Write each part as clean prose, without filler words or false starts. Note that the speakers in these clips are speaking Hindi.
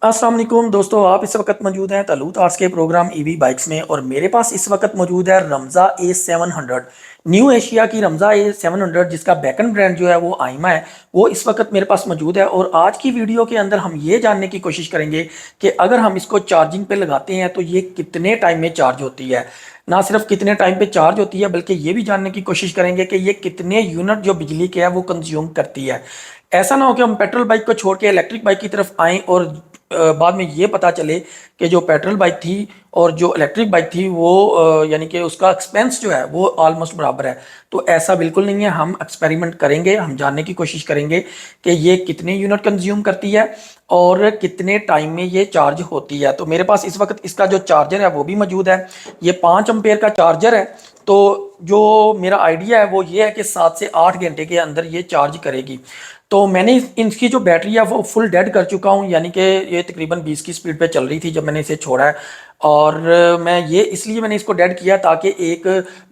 अस्सलाम वालेकुम दोस्तों, आप इस वक्त मौजूद हैं तलूत आर्ट्स के प्रोग्राम ईवी बाइक्स में। और मेरे पास इस वक्त मौजूद है रमज़ा A700, न्यू एशिया की रमज़ा A700, जिसका बैकन ब्रांड जो है वो आइमा है। वो इस वक्त मेरे पास मौजूद है और आज की वीडियो के अंदर हम ये जानने की कोशिश करेंगे कि अगर हम इसको चार्जिंग पे लगाते हैं तो ये कितने टाइम में चार्ज होती है। ना सिर्फ कितने टाइम पे चार्ज होती है बल्कि ये भी जानने की कोशिश करेंगे कि ये कितने यूनिट जो बिजली के है वो कंज्यूम करती है। ऐसा ना हो कि हम पेट्रोल बाइक को छोड़ के इलेक्ट्रिक बाइक की तरफ आएं और बाद में ये पता चले कि जो पेट्रोल बाइक थी और जो इलेक्ट्रिक बाइक थी वो यानी कि उसका एक्सपेंस जो है वो ऑलमोस्ट बराबर है। तो ऐसा बिल्कुल नहीं है। हम एक्सपेरिमेंट करेंगे, हम जानने की कोशिश करेंगे कि ये कितने यूनिट कंज्यूम करती है और कितने टाइम में ये चार्ज होती है। तो मेरे पास इस वक्त इसका जो चार्जर है वो भी मौजूद है। ये 5 एम्पेयर का चार्जर है। तो जो मेरा आइडिया है वो ये है कि 7 से 8 घंटे के अंदर ये चार्ज करेगी। तो मैंने इनकी जो बैटरी है वो फुल डेड कर चुका हूँ, यानी कि ये तकरीबन 20 की स्पीड पे चल रही थी जब मैंने इसे छोड़ा है। और मैं ये इसलिए मैंने इसको डेड किया ताकि एक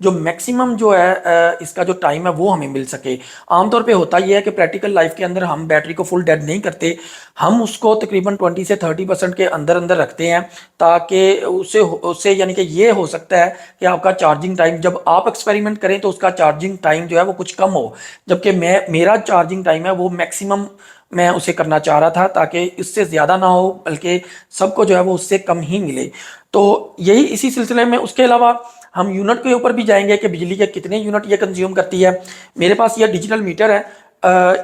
जो मैक्सिमम जो है इसका जो टाइम है वो हमें मिल सके। आमतौर पे होता ये है कि प्रैक्टिकल लाइफ के अंदर हम बैटरी को फुल डेड नहीं करते, हम उसको तकरीबन 20 से 30% के अंदर अंदर रखते हैं ताकि उससे उससे यानी कि ये हो सकता है कि आपका चार्जिंग टाइम, जब आप एक्सपेरिमेंट करें तो उसका चार्जिंग टाइम जो है वो कुछ कम हो, जबकि मेरा चार्जिंग टाइम है वो मैक्सिमम मैं उसे करना चाह रहा था ताकि इससे ज़्यादा ना हो बल्कि सबको जो है वो उससे कम ही मिले। तो यही इसी सिलसिले में उसके अलावा हम यूनिट के ऊपर भी जाएंगे कि बिजली के कितने यूनिट ये कंज्यूम करती है। मेरे पास ये डिजिटल मीटर है।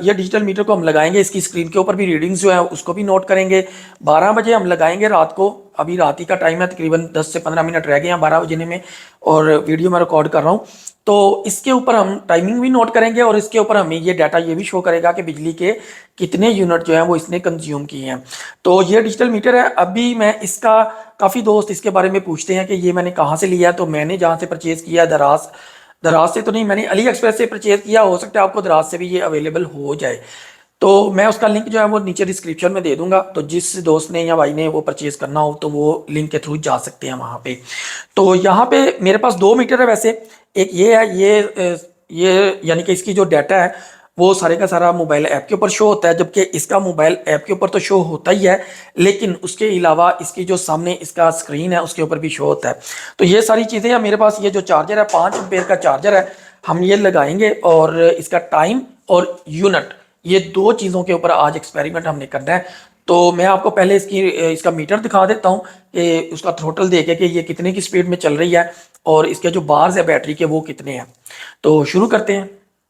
ये डिजिटल मीटर को हम लगाएंगे, इसकी स्क्रीन के ऊपर भी रीडिंग्स जो है उसको भी नोट करेंगे। 12 बजे हम लगाएंगे रात को। अभी रात ही का टाइम है, तकरीबन 10 से 15 मिनट रह गए हैं 12 बजने में और वीडियो मैं रिकॉर्ड कर रहा हूँ। तो इसके ऊपर हम टाइमिंग भी नोट करेंगे और इसके ऊपर हमें ये डाटा ये भी शो करेगा कि बिजली के कितने यूनिट जो है वो इसने कंज्यूम किए हैं। तो ये डिजिटल मीटर है। अभी मैं इसका, काफ़ी दोस्त इसके बारे में पूछते हैं कि ये मैंने कहाँ से लिया है। तो मैंने जहाँ से परचेज़ किया है, दराज दराज से तो नहीं, मैंने अली एक्सप्रेस से परचेज़ किया। हो सकता है आपको दराज से भी ये अवेलेबल हो जाए। तो मैं उसका लिंक जो है वो नीचे डिस्क्रिप्शन में दे दूंगा। तो जिस दोस्त ने या भाई ने वो परचेज करना हो तो वो लिंक के थ्रू जा सकते हैं वहाँ पे। तो यहाँ पे मेरे पास 2 मीटर है वैसे। एक ये है, ये यानी कि इसकी जो डाटा है वो सारे का सारा मोबाइल ऐप के ऊपर शो होता है, जबकि इसका मोबाइल ऐप के ऊपर तो शो होता ही है लेकिन उसके अलावा इसकी जो सामने इसका स्क्रीन है उसके ऊपर भी शो होता है। तो ये सारी चीज़ें हैं। मेरे पास ये जो चार्जर है 5 एम्पेयर का चार्जर है, हम ये लगाएंगे और इसका टाइम और यूनिट, ये दो चीज़ों के ऊपर आज एक्सपेरिमेंट हमने करना है। तो मैं आपको पहले इसका मीटर दिखा देता हूँ कि उसका थ्रोटल देके कि ये कितने की स्पीड में चल रही है और इसके जो बार्स है बैटरी के वो कितने हैं। तो शुरू करते हैं।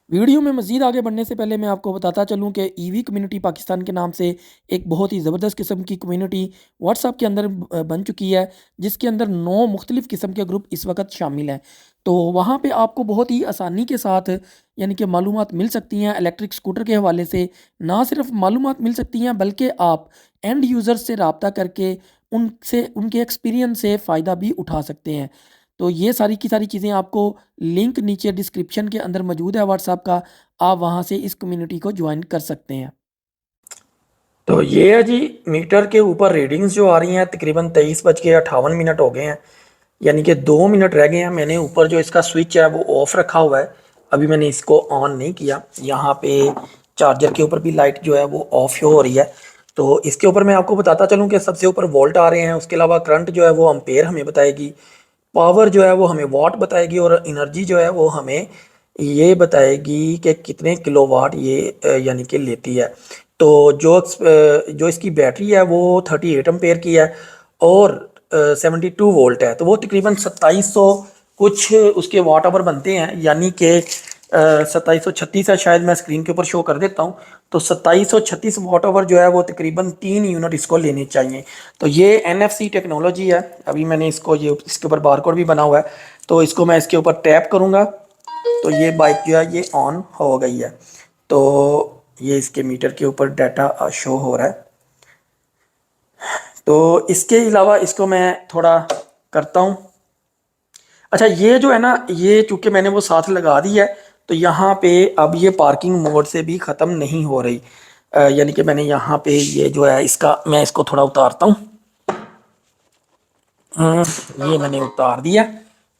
वीडियो में मज़ीद आगे बढ़ने से पहले मैं आपको बताता चलूं कि ईवी कम्युनिटी पाकिस्तान के नाम से एक बहुत ही ज़बरदस्त किस्म की कम्युनिटी व्हाट्सएप के अंदर बन चुकी है, जिसके अंदर 9 मुख्तलिफ़ किस्म के ग्रुप इस वक्त शामिल हैं। तो वहाँ पे आपको बहुत ही आसानी के साथ यानी कि मालूमात मिल सकती हैं इलेक्ट्रिक स्कूटर के हवाले से। ना सिर्फ मालूमात मिल सकती हैं बल्कि आप एंड यूज़र्स से रब्ता करके उनसे उनके एक्सपीरियंस से फ़ायदा भी उठा सकते हैं। तो ये सारी की सारी चीज़ें आपको लिंक नीचे डिस्क्रिप्शन के अंदर मौजूद है व्हाट्सएप का, आप वहाँ से इस कम्युनिटी को ज्वाइन कर सकते हैं। तो ये है जी, मीटर के ऊपर रीडिंग्स जो आ रही हैं तकरीबन 23:58 हो गए हैं, यानी कि 2 मिनट रह गए हैं। मैंने ऊपर जो इसका स्विच है वो ऑफ रखा हुआ है, अभी मैंने इसको ऑन नहीं किया। यहाँ पे चार्जर के ऊपर भी लाइट जो है वो ऑफ हो रही है। तो इसके ऊपर मैं आपको बताता चलूँ कि सबसे ऊपर वोल्ट आ रहे हैं, उसके अलावा करंट जो है वो अम्पेयर हमें बताएगी, पावर जो है वो हमें वाट बताएगी और एनर्जी जो है वो हमें ये बताएगी कि कितने किलोवाट ये यानी कि लेती है। तो जो इसकी बैटरी है वो 38 एम्पेयर की है और 72 वोल्ट है। तो वो तकरीबन 2700 कुछ उसके वाट आवर बनते हैं, यानी कि 2736 है शायद, मैं स्क्रीन के ऊपर शो कर देता हूँ। तो 2736 वाट आवर जो है वो तकरीबन 3 यूनिट इसको लेने चाहिए। तो ये NFC टेक्नोलॉजी है। अभी मैंने इसको, ये इसके ऊपर बारकोड भी बना हुआ है, तो इसको मैं इसके ऊपर टैप करूँगा तो ये बाइक जो है ये ऑन हो गई है। तो ये इसके मीटर के ऊपर डाटा शो हो रहा है। तो इसके अलावा इसको मैं थोड़ा करता हूँ। अच्छा, ये जो है ना, ये चूंकि मैंने वो साथ लगा दी है तो यहाँ पे अब ये पार्किंग मोड से भी ख़त्म नहीं हो रही। यानी कि मैंने यहाँ पे ये जो है इसका, मैं इसको थोड़ा उतारता हूँ। ये मैंने उतार दिया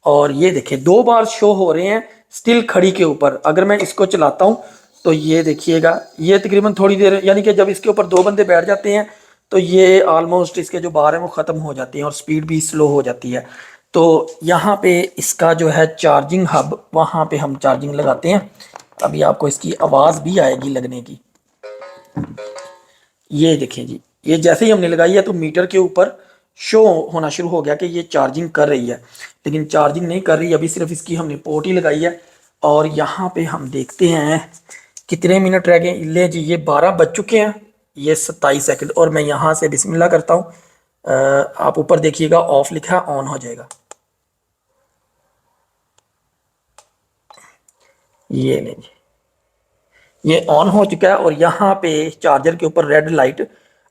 और ये देखिए 2 बार शो हो रहे हैं स्टिल खड़ी के ऊपर। अगर मैं इसको चलाता हूँ तो ये देखिएगा, ये तकरीबन थोड़ी देर, यानी कि जब इसके ऊपर 2 बंदे बैठ जाते हैं तो ये ऑलमोस्ट इसके जो बार हैं वो ख़त्म हो जाती हैं और स्पीड भी स्लो हो जाती है। तो यहाँ पे इसका जो है चार्जिंग हब, वहाँ पे हम चार्जिंग लगाते हैं। अभी आपको इसकी आवाज़ भी आएगी लगने की। ये देखिए जी, ये जैसे ही हमने लगाई है तो मीटर के ऊपर शो होना शुरू हो गया कि ये चार्जिंग कर रही है, लेकिन चार्जिंग नहीं कर रही अभी, सिर्फ इसकी हमने पोर्ट ही लगाई है। और यहाँ पे हम देखते हैं कितने मिनट रह गए। ले जी, ये 12 बज चुके हैं, ये 27 सेकंड। और मैं यहाँ से बिस्मिल्लाह करता हूँ। आप ऊपर देखिएगा ऑफ लिखा है, ऑन हो जाएगा। ये नहीं जी, ये ऑन हो चुका है और यहाँ पे चार्जर के ऊपर रेड लाइट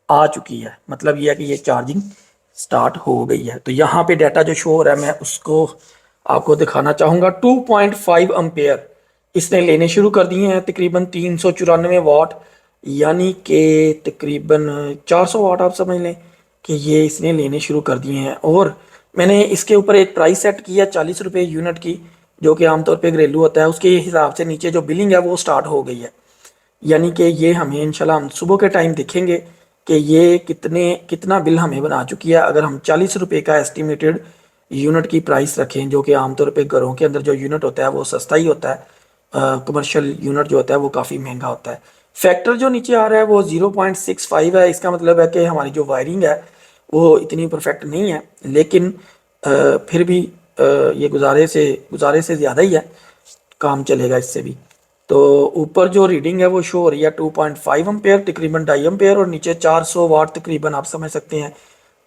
आ चुकी है, मतलब ये है कि ये चार्जिंग स्टार्ट हो गई है। तो यहाँ पे डाटा जो शो हो रहा है मैं उसको आपको दिखाना चाहूँगा। 2.5 अम्पेयर इसने लेने शुरू कर दिए हैं, तकरीबन 394 वाट, यानी कि तकरीबन 400 वाट आप समझ लें कि ये इसने लेने शुरू कर दिए हैं। और मैंने इसके ऊपर एक प्राइस सेट किया 40 रुपये यूनिट की, जो कि आमतौर पे घरेलू होता है, उसके हिसाब से नीचे जो बिलिंग है वो स्टार्ट हो गई है। यानी कि ये हमें इंशाल्लाह हम सुबह के टाइम देखेंगे कि ये कितना बिल हमें बना चुकी है। अगर हम 40 रुपये का एस्टिमेटेड यूनिट की प्राइस रखें, जो कि आमतौर पे घरों के अंदर जो यूनिट होता है वो सस्ता ही होता है, कमर्शियल यूनिट जो होता है वो काफ़ी महंगा होता है। फैक्टर जो नीचे आ रहा है वो 0.65 है। इसका मतलब है कि हमारी जो वायरिंग है वो इतनी परफेक्ट नहीं है, लेकिन फिर भी ये गुजारे से ज़्यादा ही है, काम चलेगा इससे भी। तो ऊपर जो रीडिंग है वो शो हो रही है 2.5 अम्पेयर, तकरीबन 2.5 अम्पेयर, और नीचे 400 वाट तकरीबन आप समझ सकते हैं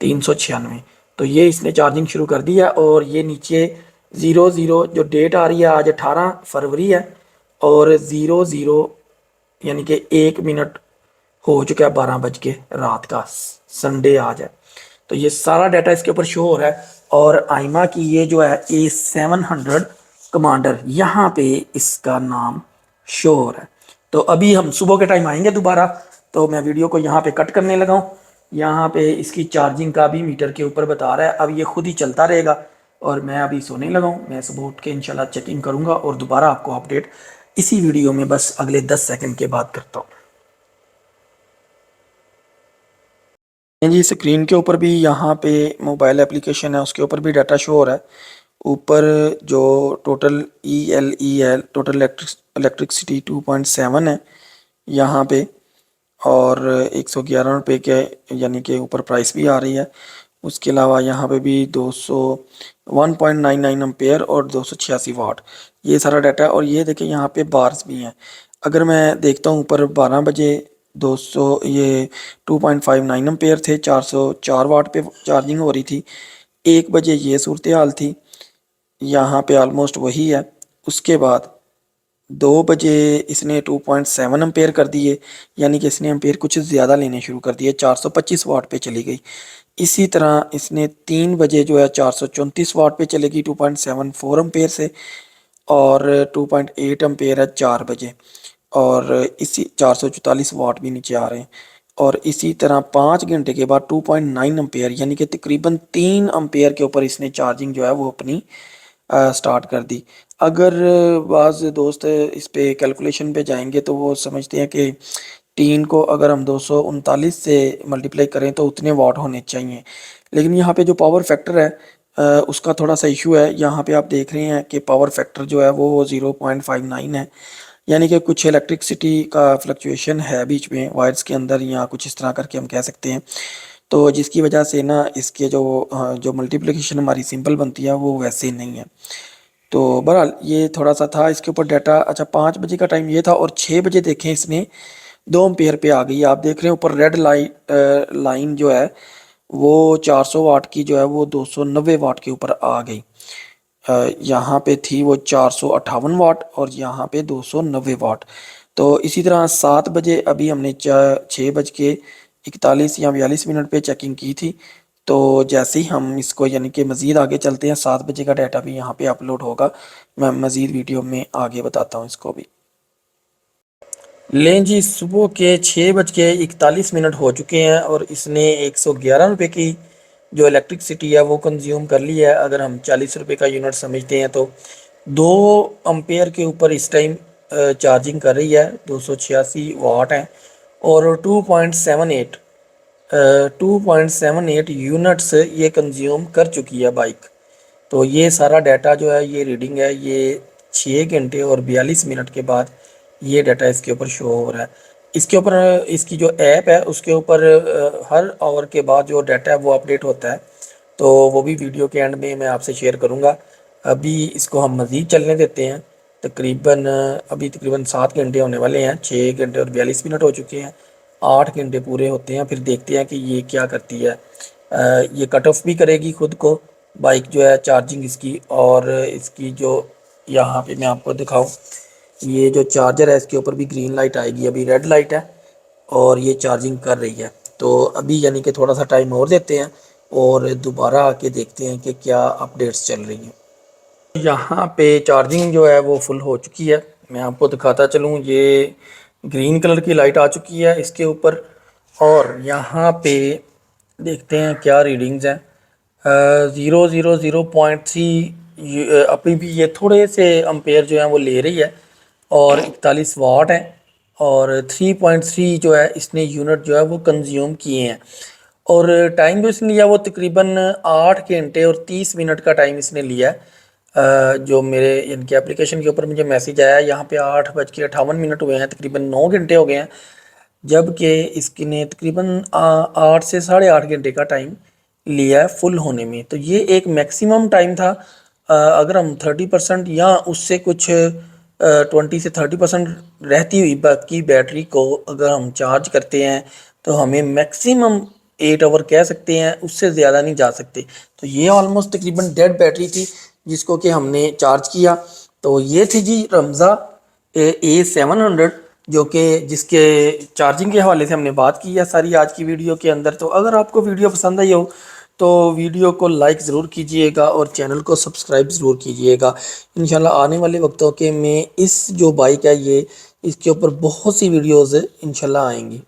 396। तो ये इसने चार्जिंग शुरू कर दी है। और ये नीचे 00 जो डेट आ रही है, आज 18 फरवरी है, और 00 यानी कि 1 मिनट हो चुका है 12 बज के रात का, संडे आज है। तो ये सारा डाटा इसके ऊपर शो हो रहा है। और आइमा की ये जो है A700 कमांडर, यहाँ पे इसका नाम शो हो रहा है। तो अभी हम सुबह के टाइम आएंगे दोबारा, तो मैं वीडियो को यहाँ पे कट करने लगा हूँ। यहाँ पे इसकी चार्जिंग का भी मीटर के ऊपर बता रहा है, अब ये खुद ही चलता रहेगा। और मैं अभी सोने लगा हूँ, मैं सुबह उठ के इंशाल्लाह चेकिंग करूँगा और दोबारा आपको अपडेट इसी वीडियो में बस अगले 10 सेकंड के बाद करता हूँ। जी, स्क्रीन के ऊपर भी यहाँ पे मोबाइल एप्लीकेशन है, उसके ऊपर भी डाटा शो हो रहा है। ऊपर जो टोटल ELE है, टोटल इलेक्ट्रिसिटी 2.7 है यहाँ पे, और 111 रुपये के यानी कि ऊपर प्राइस भी आ रही है। उसके अलावा यहाँ पे भी 1.99 अम्पेयर और 286 वाट, ये सारा डाटा है। और ये देखिए यहाँ पे बार्स भी हैं। अगर मैं देखता हूँ ऊपर 12 बजे 200 ये 2.59 अम्पेयर थे, 404 वाट पे चार्जिंग हो रही थी। 1 बजे ये सूरत हाल थी, यहाँ पे ऑलमोस्ट वही है। उसके बाद 2 बजे इसने 2.7 अम्पेयर कर दिए, यानी कि इसने अम्पेयर कुछ ज़्यादा लेने शुरू कर दिए, 425 वाट पे चली गई। इसी तरह इसने 3 बजे जो है 434 वाट पे चलेगी 2.74 अम्पेयर से, और 2.8 अम्पेयर है 4 बजे, और इसी 444 वाट भी नीचे आ रहे हैं। और इसी तरह 5 घंटे के बाद 2.9 अम्पेयर यानी कि तकरीबन 3 अम्पेयर के ऊपर इसने चार्जिंग जो है वो अपनी स्टार्ट कर दी। अगर बाज़ दोस्त इस पे कैलकुलेशन पे जाएंगे तो वो समझते हैं कि 3 को अगर हम 239 से मल्टीप्लाई करें तो उतने वाट होने चाहिए, लेकिन यहाँ पे जो पावर फैक्टर है उसका थोड़ा सा इशू है। यहाँ पे आप देख रहे हैं कि पावर फैक्टर जो है वो 0.59 है, यानी कि कुछ इलेक्ट्रिसिटी का फ्लक्चुएशन है बीच में वायर्स के अंदर, या कुछ इस तरह करके हम कह सकते हैं। तो जिसकी वजह से ना इसके जो मल्टीप्लिकेशन हमारी सिंपल बनती है वो वैसे नहीं है। तो बहरहाल ये थोड़ा सा था इसके ऊपर डाटा। अच्छा, 5 बजे का टाइम ये था, और 6 बजे देखें इसने 2 अम्पेयर पे आ गई। आप देख रहे हैं ऊपर रेड लाइन जो है वो 400 वाट की जो है वो 290 वाट के ऊपर आ गई। यहाँ पे थी वो 458 वाट, और यहाँ पे 290 वाट। तो इसी तरह 7 बजे अभी हमने 6 बज के 41 या 42 मिनट पे चेकिंग की थी। तो जैसे ही हम इसको यानी कि मज़ीद आगे चलते हैं, 7 बजे का डाटा भी यहाँ पे अपलोड होगा, मैं मज़ीद वीडियो में आगे बताता हूँ इसको भी। लें जी, सुबह के 6 बज के 41 मिनट हो चुके हैं और इसने 111 रुपये की जो इलेक्ट्रिसिटी है वो कंज्यूम कर ली है। अगर हम 40 रुपये का यूनिट समझते हैं तो 2 अम्पेयर के ऊपर इस टाइम चार्जिंग कर रही है, 286 वाट है, और 2.78 2.78 यूनिट्स ये कंज्यूम कर चुकी है बाइक। तो ये सारा डाटा जो है ये रीडिंग है, ये 6 घंटे और 42 मिनट के बाद ये डाटा इसके ऊपर शो हो रहा है। इसके ऊपर इसकी जो ऐप है उसके ऊपर हर आवर के बाद जो डाटा है वो अपडेट होता है, तो वो भी वीडियो के एंड में मैं आपसे शेयर करूँगा। अभी इसको हम मज़ीद चलने देते हैं। तकरीबन अभी तकरीबन 7 घंटे होने वाले हैं, 6 घंटे और 42 मिनट हो चुके हैं, 8 घंटे पूरे होते हैं, फिर देखते हैं कि ये क्या करती है। ये कट ऑफ भी करेगी खुद को बाइक जो है चार्जिंग इसकी। और इसकी जो यहाँ पे मैं आपको दिखाऊं, ये जो चार्जर है इसके ऊपर भी ग्रीन लाइट आएगी, अभी रेड लाइट है और ये चार्जिंग कर रही है। तो अभी यानी कि थोड़ा सा टाइम और देते हैं और दोबारा आके देखते हैं कि क्या अपडेट्स चल रही हैं। यहाँ पे चार्जिंग जो है वो फुल हो चुकी है, मैं आपको दिखाता चलूँ। ये ग्रीन कलर की लाइट आ चुकी है इसके ऊपर और यहाँ पे देखते हैं क्या रीडिंग्स हैं। 0.3 अभी भी ये थोड़े से अम्पेयर जो हैं वो ले रही है और 41 वाट है और 3.3 जो है इसने यूनिट जो है वो कंज्यूम किए हैं। और टाइम जो इसने लिया वो तकरीबन 8 घंटे और 30 मिनट का टाइम इसने लिया है। जो मेरे इनके एप्लीकेशन के ऊपर मुझे मैसेज आया है यहाँ पे 8:58 हुए हैं, तकरीबन 9 घंटे हो गए हैं, जबकि इसकी ने तकरीबन 8 से 8.5 घंटे का टाइम लिया है फुल होने में। तो ये एक मैक्सिमम टाइम था। अगर हम 30% या उससे कुछ 20 से 30% रहती हुई बाकी बैटरी को अगर हम चार्ज करते हैं तो हमें मैक्सिमम 8 आवर कह सकते हैं, उससे ज़्यादा नहीं जा सकते। तो ये ऑलमोस्ट तकरीबन डेड बैटरी थी जिसको कि हमने चार्ज किया। तो ये थी जी रमज़ा A700, जो कि जिसके चार्जिंग के हवाले से हमने बात की है सारी आज की वीडियो के अंदर। तो अगर आपको वीडियो पसंद आई हो तो वीडियो को लाइक ज़रूर कीजिएगा और चैनल को सब्सक्राइब ज़रूर कीजिएगा। इंशाल्लाह आने वाले वक्तों के में इस जो बाइक है ये इसके ऊपर बहुत सी वीडियोज़ इंशाल्लाह आएंगी।